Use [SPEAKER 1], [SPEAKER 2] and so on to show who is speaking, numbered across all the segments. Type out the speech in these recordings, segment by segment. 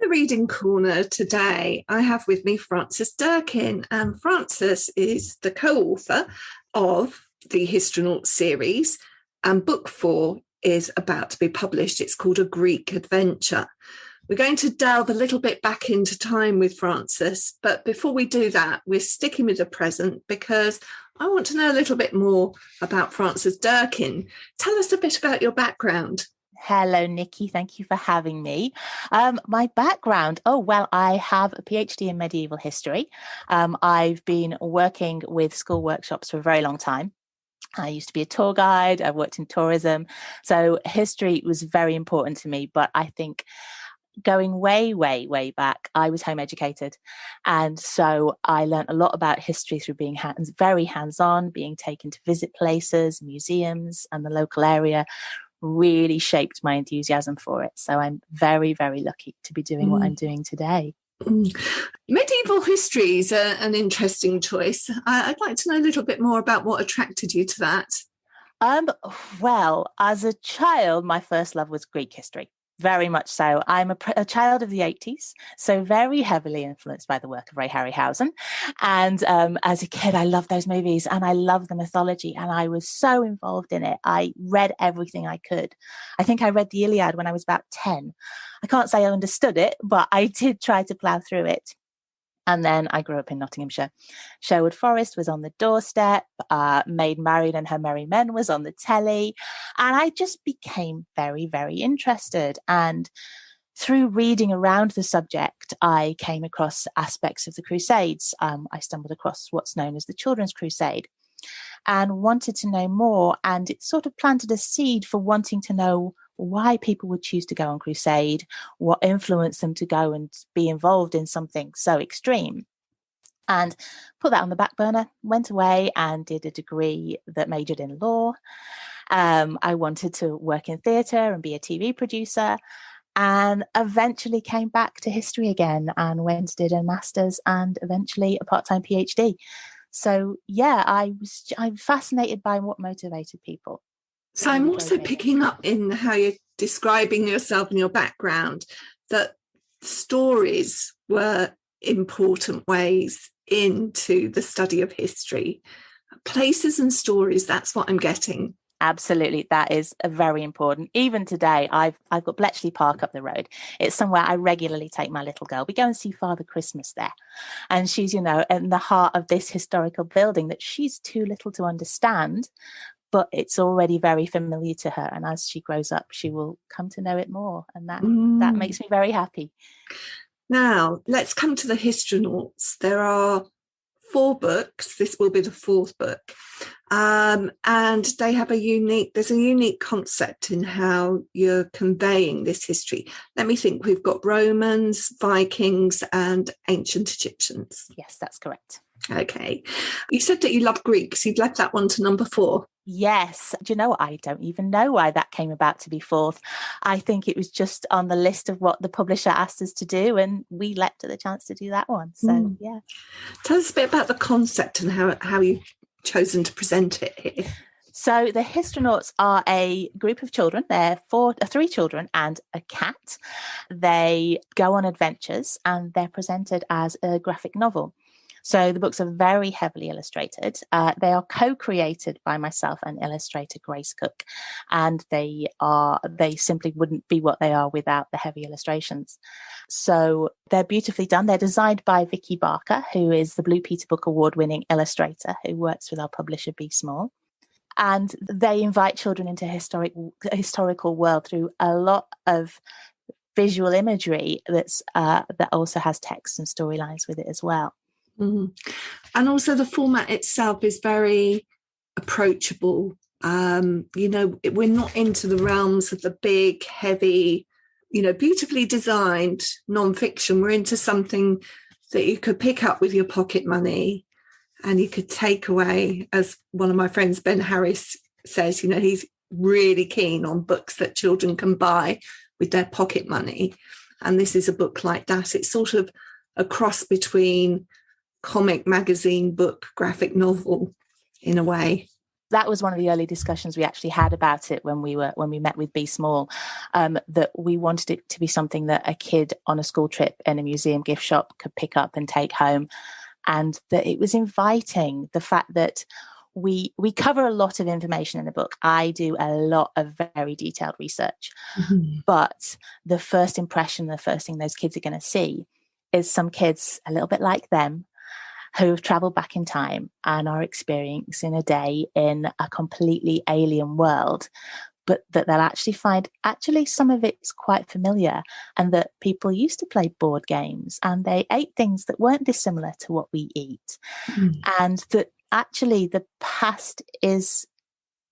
[SPEAKER 1] The reading corner today, I have with me Frances Durkin, and Frances is the co-author of the Histronauts series, and book 4 is about to be published. It's called A Greek Adventure. We're going to delve a little bit back into time with Frances, but before we do that, we're sticking with the present because I want to know a little bit more about Frances Durkin. Tell us a bit about your background.
[SPEAKER 2] Hello, Nikki. Thank you for having me. My background, I have a PhD in medieval history. I've been working with school workshops for a very long time. I used to be a tour guide. I've worked in tourism. So history was very important to me. But I think going way, way, way back, I was home educated. And so I learned a lot about history through being very hands-on, being taken to visit places, museums, and the local area. Really shaped my enthusiasm for it. So I'm very, very lucky to be doing what I'm doing today.
[SPEAKER 1] Medieval history is an interesting choice. I'd like to know a little bit more about what attracted you to that.
[SPEAKER 2] Well, as a child, my first love was Greek history. Very much so. I'm a child of the 80s, so very heavily influenced by the work of Ray Harryhausen. And as a kid, I loved those movies and I loved the mythology and I was so involved in it. I read everything I could. I think I read the Iliad when I was about 10. I can't say I understood it, but I did try to plough through it. And then I grew up in Nottinghamshire. Sherwood Forest was on the doorstep. Maid Marian and Her Merry Men was on the telly. And I just became very, very interested. And through reading around the subject, I came across aspects of the Crusades. I stumbled across what's known as the Children's Crusade and wanted to know more. And it sort of planted a seed for wanting to know why people would choose to go on crusade, what influenced them to go and be involved in something so extreme. And put that on the back burner, went away and did a degree that majored in law. I wanted to work in theatre and be a TV producer, and eventually came back to history again and went did a master's and eventually a part-time PhD. So yeah, I'm fascinated by what motivated people.
[SPEAKER 1] So I'm also picking up in how you're describing yourself and your background, that stories were important ways into the study of history. Places and stories, that's what I'm getting.
[SPEAKER 2] Absolutely. That is very important. Even today, I've got Bletchley Park up the road. It's somewhere I regularly take my little girl. We go and see Father Christmas there. And she's, in the heart of this historical building that she's too little to understand, but it's already very familiar to her. And as she grows up, she will come to know it more. And that makes me very happy.
[SPEAKER 1] Now, let's come to the Histronauts. There are 4 books. This will be the 4th book. And they have there's a unique concept in how you're conveying this history. Let me think. We've got Romans, Vikings, and ancient Egyptians.
[SPEAKER 2] Yes, that's correct.
[SPEAKER 1] Okay. You said that you love Greek, so you've left that one to number 4.
[SPEAKER 2] Yes. Do you know, I don't even know why that came about to be 4th. I think it was just on the list of what the publisher asked us to do, and we leapt at the chance to do that one. So, yeah.
[SPEAKER 1] Tell us a bit about the concept and how you've chosen to present it here.
[SPEAKER 2] So the Histronauts are a group of children. They're 3 children and a cat. They go on adventures and they're presented as a graphic novel. So the books are very heavily illustrated. They are co-created by myself and illustrator Grace Cook, and they simply wouldn't be what they are without the heavy illustrations. So they're beautifully done. They're designed by Vicky Barker, who is the Blue Peter Book Award-winning illustrator who works with our publisher Be Small. And they invite children into a historical world through a lot of visual imagery that also has text and storylines with it as well.
[SPEAKER 1] And also the format itself is very approachable. We're not into the realms of the big, heavy, beautifully designed non-fiction. We're into something that you could pick up with your pocket money and you could take away. As one of my friends, Ben Harris, says, he's really keen on books that children can buy with their pocket money. And this is a book like that. It's sort of a cross between comic, magazine, book, graphic novel in a way.
[SPEAKER 2] that was one of the early discussions we actually had about it when we met with Be Small, that we wanted it to be something that a kid on a school trip in a museum gift shop could pick up and take home, and that it was inviting. The fact that we cover a lot of information in the book. I do a lot of very detailed research, but the first impression, the first thing those kids are going to see is some kids a little bit like them who have traveled back in time and are experiencing a day in a completely alien world, but that they'll actually find some of it's quite familiar, and that people used to play board games and they ate things that weren't dissimilar to what we eat. And that actually the past is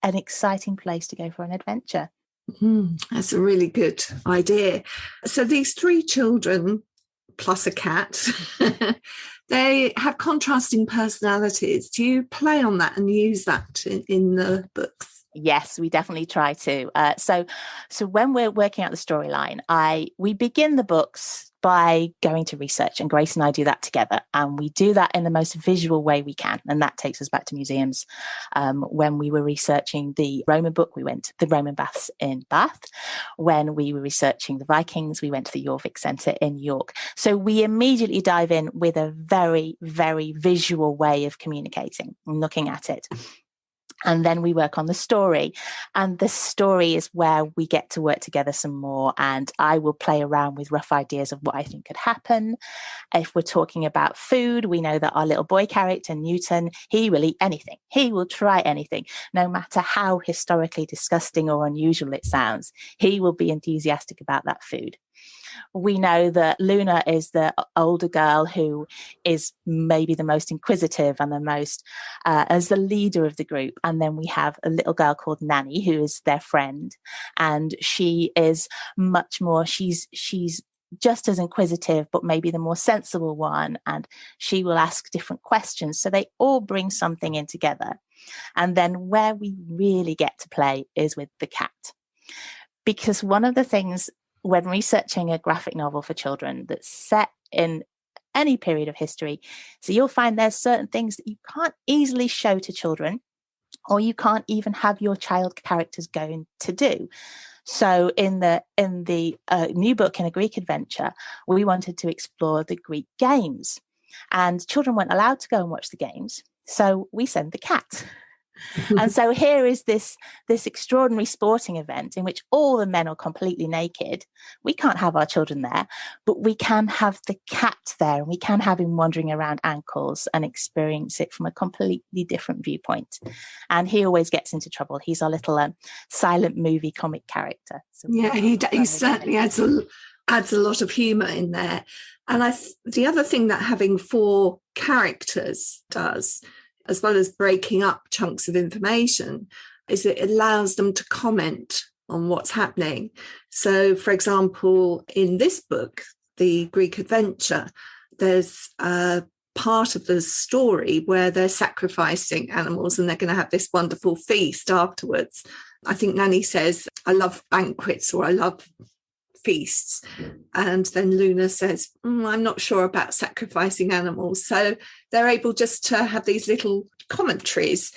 [SPEAKER 2] an exciting place to go for an adventure.
[SPEAKER 1] That's a really good idea. So these 3 children plus a cat, they have contrasting personalities. Do you play on that and use that in the books?
[SPEAKER 2] Yes, we definitely try to. So when we're working out the storyline, we begin the books by going to research, and Grace and I do that together, and we do that in the most visual way we can, and that takes us back to museums. When we were researching the Roman book, we went to the Roman baths in Bath. When we were researching the Vikings, we went to the Jorvik Centre in York. So we immediately dive in with a very, very visual way of communicating and looking at it. And then we work on the story, and the story is where we get to work together some more. And I will play around with rough ideas of what I think could happen. If we're talking about food, we know that our little boy character, Newton, he will eat anything. He will try anything, no matter how historically disgusting or unusual it sounds. He will be enthusiastic about that food. We know that Luna is the older girl who is maybe the most inquisitive and the most as the leader of the group. And then we have a little girl called Nanny, who is their friend. And she is much more, she's just as inquisitive, but maybe the more sensible one. And she will ask different questions. So they all bring something in together. And then where we really get to play is with the cat. Because one of the things when researching a graphic novel for children that's set in any period of history, so you'll find there's certain things that you can't easily show to children, or you can't even have your child characters going to do. So in the new book, in A Greek Adventure, we wanted to explore the Greek games, and children weren't allowed to go and watch the games. So we send the cat. And so here is this extraordinary sporting event in which all the men are completely naked. We can't have our children there, but we can have the cat there, and we can have him wandering around ankles and experience it from a completely different viewpoint. And he always gets into trouble. He's our little silent movie comic character. So
[SPEAKER 1] yeah, he certainly adds a lot of humour in there. And the other thing that having 4 characters does, as well as breaking up chunks of information, is it allows them to comment on what's happening. So, for example, in this book, The Greek Adventure, there's a part of the story where they're sacrificing animals and they're going to have this wonderful feast afterwards. I think Nanny says, I love banquets, or I love feasts. And then Luna says, I'm not sure about sacrificing animals. So they're able just to have these little commentaries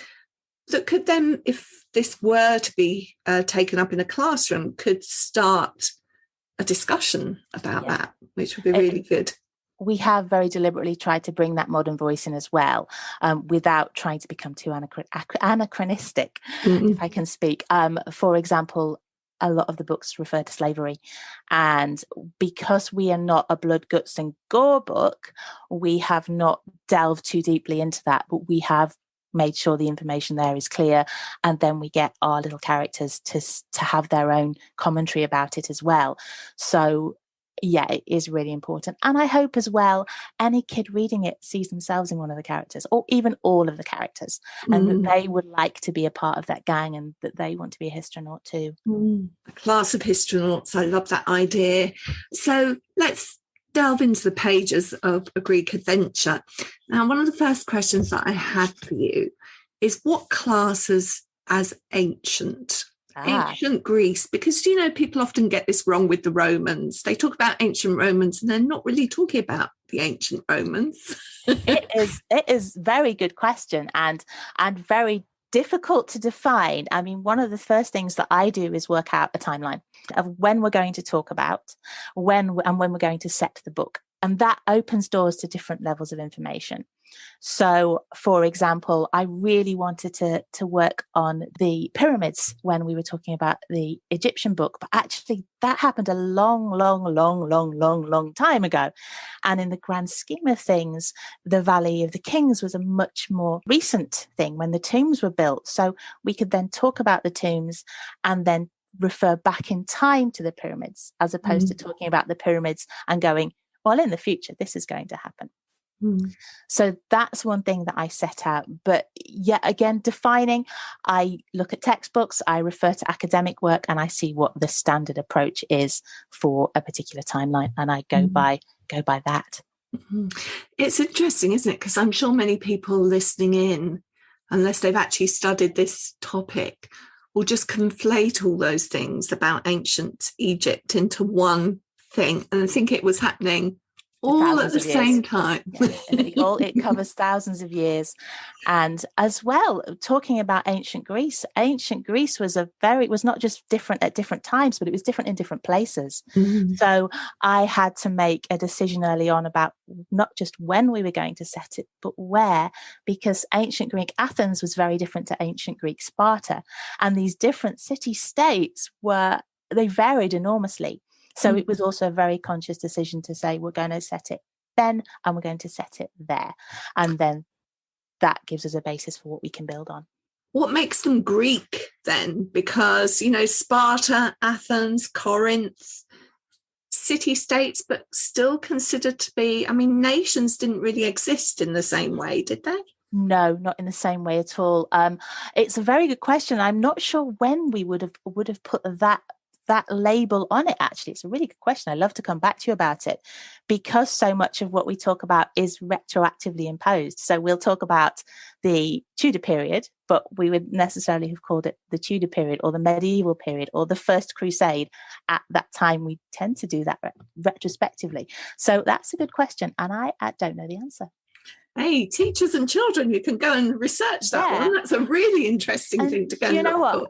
[SPEAKER 1] that could then, if this were to be taken up in a classroom, could start a discussion about that, which would be really good.
[SPEAKER 2] We have very deliberately tried to bring that modern voice in as well, without trying to become too anachronistic, if I can speak. For example, a lot of the books refer to slavery, and because we are not a blood, guts and gore book, we have not delved too deeply into that, but we have made sure the information there is clear, and then we get our little characters to have their own commentary about it as well. So yeah, it is really important. And I hope as well, any kid reading it sees themselves in one of the characters, or even all of the characters, and that they would like to be a part of that gang, and that they want to be a Histronaut too.
[SPEAKER 1] A class of Histronauts. I love that idea. So let's delve into the pages of A Greek Adventure. Now, one of the first questions that I had for you is, what classes as ancient? Ancient Greece, because people often get this wrong with the Romans. They talk about ancient Romans and they're not really talking about the ancient Romans.
[SPEAKER 2] It is very good question, and very difficult to define. I mean, one of the first things that I do is work out a timeline of when we're going to talk about, when we're going to set the book. And that opens doors to different levels of information. So, for example, I really wanted to work on the pyramids when we were talking about the Egyptian book, but actually that happened a long time ago. And in the grand scheme of things, the Valley of the Kings was a much more recent thing when the tombs were built. So we could then talk about the tombs and then refer back in time to the pyramids, as opposed to talking about the pyramids and going, well, in the future, this is going to happen. So that's one thing that I set out. But yet again, defining, I look at textbooks, I refer to academic work, and I see what the standard approach is for a particular timeline, and I go by that.
[SPEAKER 1] It's interesting, isn't it? Because I'm sure many people listening in, unless they've actually studied this topic, will just conflate all those things about ancient Egypt into one thing. And I think it was happening all at the same time.
[SPEAKER 2] Yeah, it covers thousands of years. And as well, talking about ancient Greece was not just different at different times, but it was different in different places. So I had to make a decision early on about not just when we were going to set it, but where, because ancient Greek Athens was very different to ancient Greek Sparta. And these different city-states they varied enormously. So it was also a very conscious decision to say, we're going to set it then and we're going to set it there. And then that gives us a basis for what we can build on.
[SPEAKER 1] What makes them Greek then? Because, Sparta, Athens, Corinth, city-states, but still considered to be, nations didn't really exist in the same way, did they?
[SPEAKER 2] No, not in the same way at all. It's a very good question. I'm not sure when we would have put that label on it. Actually, it's a really good question. I'd love to come back to you about it, because so much of what we talk about is retroactively imposed. So we'll talk about the Tudor period, but we would necessarily have called it the Tudor period or the medieval period or the First Crusade. At that time, we tend to do that retrospectively. So that's a good question, and I don't know the answer.
[SPEAKER 1] Hey, teachers and children, you can go and research that one. That's a really interesting thing to go and look for.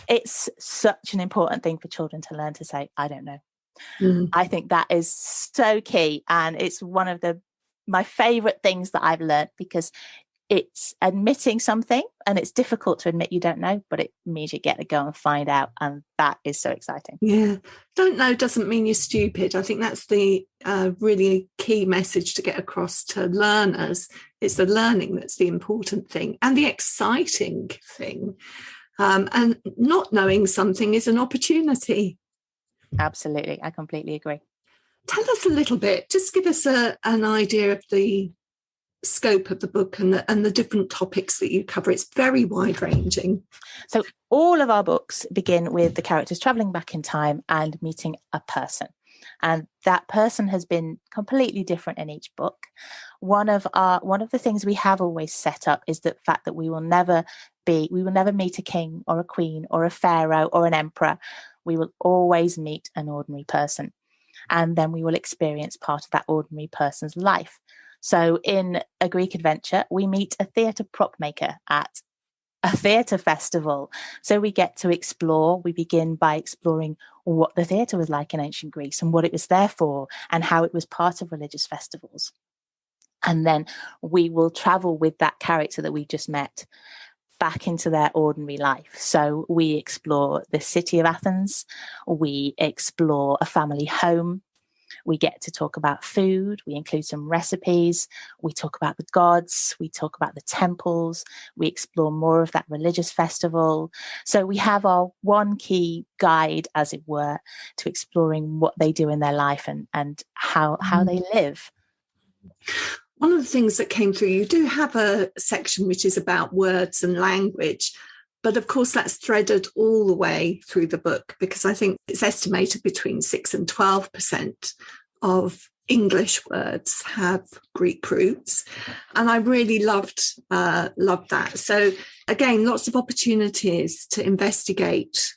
[SPEAKER 2] It's such an important thing for children to learn to say, I don't know. I think that is so key. And it's one of my favorite things that I've learned, because it's admitting something, and it's difficult to admit you don't know, but it means you get to go and find out. And that is so exciting.
[SPEAKER 1] Yeah. Don't know doesn't mean you're stupid. I think that's the really key message to get across to learners. It's the learning that's the important thing and the exciting thing. And not knowing something is an opportunity.
[SPEAKER 2] Absolutely. I completely agree.
[SPEAKER 1] Tell us a little bit, just give us an idea of the scope of the book and the different topics that you cover. It's very wide ranging.
[SPEAKER 2] So all of our books begin with the characters traveling back in time and meeting a person. And that person has been completely different in each book. One of the things we have always set up is the fact that we will never meet a king or a queen or a pharaoh or an emperor. We will always meet an ordinary person. And then we will experience part of that ordinary person's life. So in A Greek Adventure, we meet a theatre prop maker at a theatre festival. So we get to explore. We begin by exploring what the theatre was like in ancient Greece and what it was there for and how it was part of religious festivals. And then we will travel with that character that we just met back into their ordinary life. So we explore the city of Athens. We explore a family home. We get to talk about food. We include some recipes. We talk about the gods. We talk about the temples. We explore more of that religious festival. So we have our one key guide, as it were, to exploring what they do in their life and how they live.
[SPEAKER 1] One of the things that came through, you do have a section which is about words and language, but of course that's threaded all the way through the book, because I think it's estimated between 6 and 12% of English words have Greek roots. And I really loved that. So again, lots of opportunities to investigate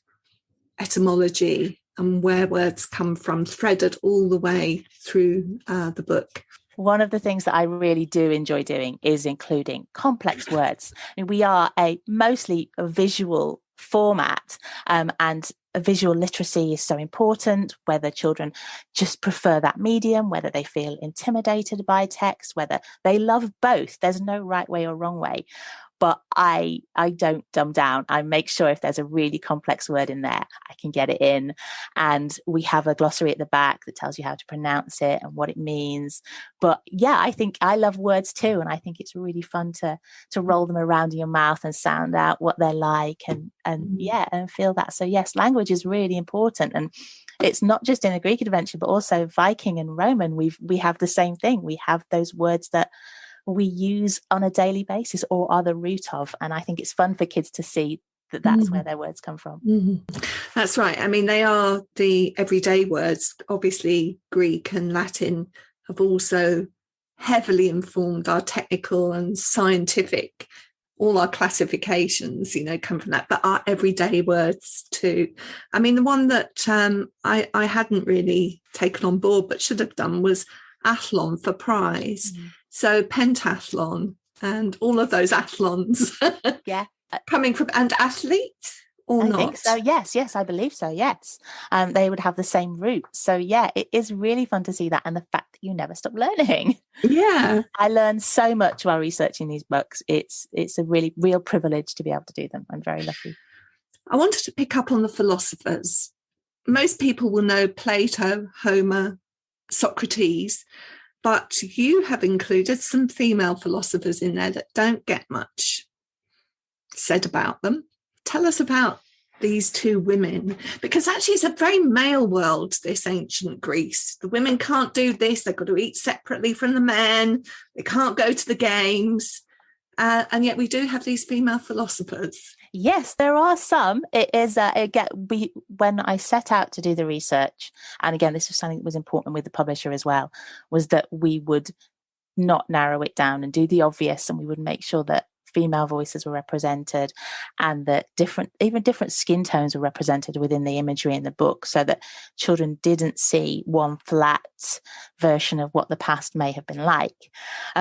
[SPEAKER 1] etymology and where words come from, threaded all the way through the book.
[SPEAKER 2] One of the things that I really do enjoy doing is including complex words. I mean, we are mostly a visual format, and a visual literacy is so important, whether children just prefer that medium, whether they feel intimidated by text, whether they love both. There's no right way or wrong way. But I don't dumb down. I make sure if there's a really complex word in there, I can get it in. And we have a glossary at the back that tells you how to pronounce it and what it means. But yeah, I think I love words too. And I think it's really fun to roll them around in your mouth and sound out what they're like and feel that. So yes, language is really important. And it's not just in a Greek adventure, but also Viking and Roman. We have the same thing. We have those words that we use on a daily basis or are the root of. And I think it's fun for kids to see that that's where their words come from.
[SPEAKER 1] That's right. I mean, they are the everyday words. Obviously, Greek and Latin have also heavily informed our technical and scientific, all our classifications, come from that, but our everyday words too. I mean, the one that I hadn't really taken on board but should have done was athlon for prize. So pentathlon and all of those athlons.
[SPEAKER 2] Yeah.
[SPEAKER 1] Coming from, and athlete or not? I think
[SPEAKER 2] so. Yes, I believe so. Yes. They would have the same root. So yeah, it is really fun to see that. And the fact that you never stop learning.
[SPEAKER 1] Yeah.
[SPEAKER 2] I learned so much while researching these books. It's a really real privilege to be able to do them. I'm very lucky.
[SPEAKER 1] I wanted to pick up on the philosophers. Most people will know Plato, Homer, Socrates, but you have included some female philosophers in there that don't get much said about them. Tell us about these two women, because actually it's a very male world, this ancient Greece. The women can't do this. They've got to eat separately from the men. They can't go to the games. And yet we do have these female philosophers.
[SPEAKER 2] Yes, there are some. It is when I set out to do the research, and again, this was something that was important with the publisher as well, was that we would not narrow it down and do the obvious, and we would make sure that female voices were represented and that different skin tones were represented within the imagery in the book, so that children didn't see one flat version of what the past may have been like.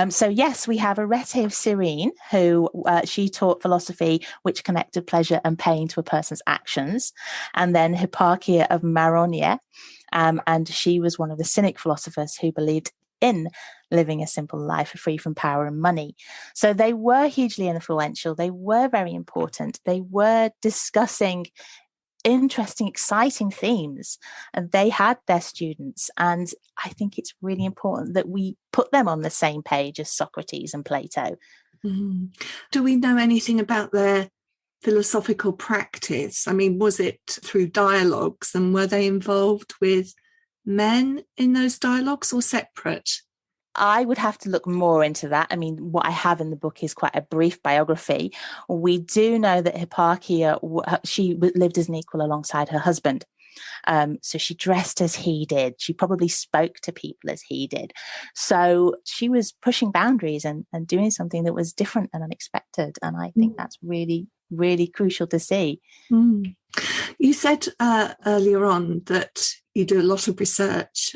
[SPEAKER 2] So yes, we have Arete of Cyrene, who she taught philosophy which connected pleasure and pain to a person's actions, and then Hipparchia of Maronia, and she was one of the Cynic philosophers who believed in living a simple life free from power and money. So they were hugely influential. They were very important. They were discussing interesting, exciting themes, and they had their students. And I think it's really important that we put them on the same page as Socrates and Plato.
[SPEAKER 1] Do we know anything about their philosophical practice? I mean, was it through dialogues, and were they involved with men in those dialogues or separate?
[SPEAKER 2] I would have to look more into that. I mean, what I have in the book is quite a brief biography. We do know that Hipparchia, she lived as an equal alongside her husband. So she dressed as he did. She probably spoke to people as he did. So she was pushing boundaries and doing something that was different and unexpected. And I think that's really, really crucial to see.
[SPEAKER 1] You said earlier on that you do a lot of research.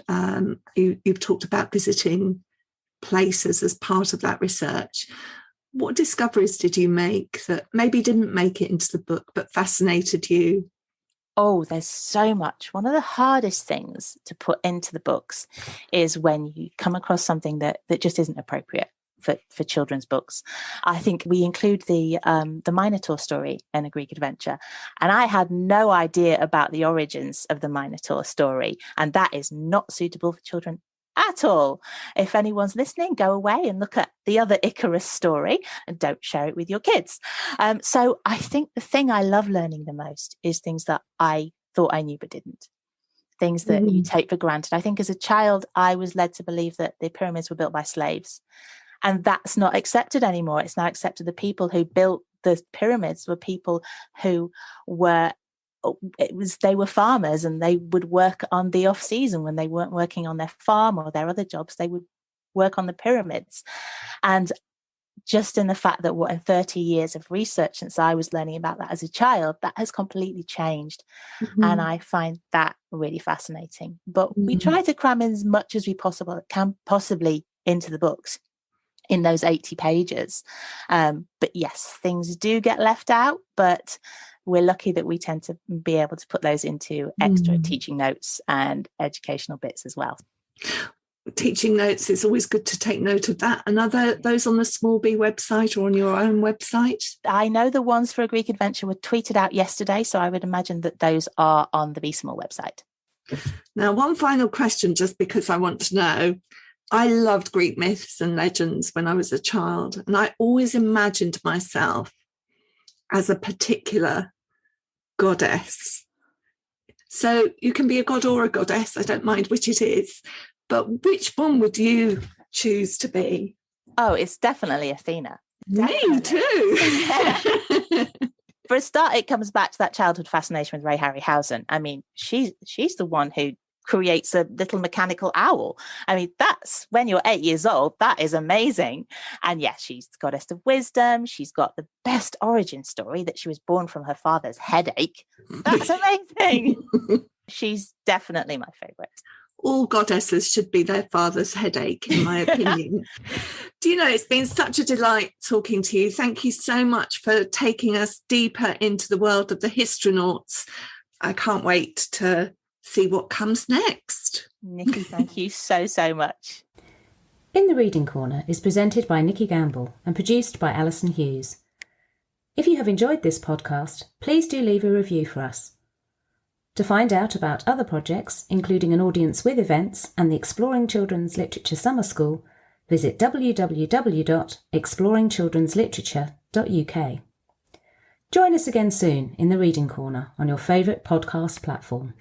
[SPEAKER 1] You've talked about visiting places as part of that research. What discoveries did you make that maybe didn't make it into the book but fascinated you?
[SPEAKER 2] Oh, there's so much. One of the hardest things to put into the books is when you come across something that just isn't appropriate for children's books. I think we include the Minotaur story in A Greek Adventure, and I had no idea about the origins of the Minotaur story, and that is not suitable for children at all. If anyone's listening, go away and look at the other Icarus story and don't share it with your kids. So I think the thing I love learning the most is things that I thought I knew but didn't. Things that you take for granted. I think as a child, I was led to believe that the pyramids were built by slaves. And that's not accepted anymore. It's now accepted the people who built the pyramids were people who they were farmers, and they would work on the off season when they weren't working on their farm or their other jobs. They would work on the pyramids. And just in the fact that in 30 years of research since I was learning about that as a child, that has completely changed. And I find that really fascinating. But we try to cram in as much as we can possibly into the books in those 80 pages. But yes, things do get left out, but we're lucky that we tend to be able to put those into extra teaching notes and educational bits as well.
[SPEAKER 1] Teaching notes, it's always good to take note of that. And are those on the Small B website or on your own website?
[SPEAKER 2] I know the ones for A Greek Adventure were tweeted out yesterday, so I would imagine that those are on the Be Small website.
[SPEAKER 1] Now, one final question, just because I want to know. I loved Greek myths and legends when I was a child, and I always imagined myself as a particular goddess. So you can be a god or a goddess, I don't mind which it is, but which one would you choose to be?
[SPEAKER 2] Oh, it's definitely Athena.
[SPEAKER 1] Me too.
[SPEAKER 2] For a start, it comes back to that childhood fascination with Ray Harryhausen. I mean, she's the one who creates a little mechanical owl. I mean, that's when you're 8 years old. That is amazing. And yes, she's the goddess of wisdom. She's got the best origin story that she was born from her father's headache. That's amazing. She's definitely my favorite.
[SPEAKER 1] All goddesses should be their father's headache, in my opinion. Do you know, it's been such a delight talking to you. Thank you so much for taking us deeper into the world of the Histronauts. I can't wait to see what comes next.
[SPEAKER 2] Nikki, thank you so, so much.
[SPEAKER 3] In the Reading Corner is presented by Nikki Gamble and produced by Alison Hughes. If you have enjoyed this podcast, please do leave a review for us. To find out about other projects, including an audience with events and the Exploring Children's Literature Summer School, visit www.exploringchildrensliterature.uk. Join us again soon in the Reading Corner on your favourite podcast platform.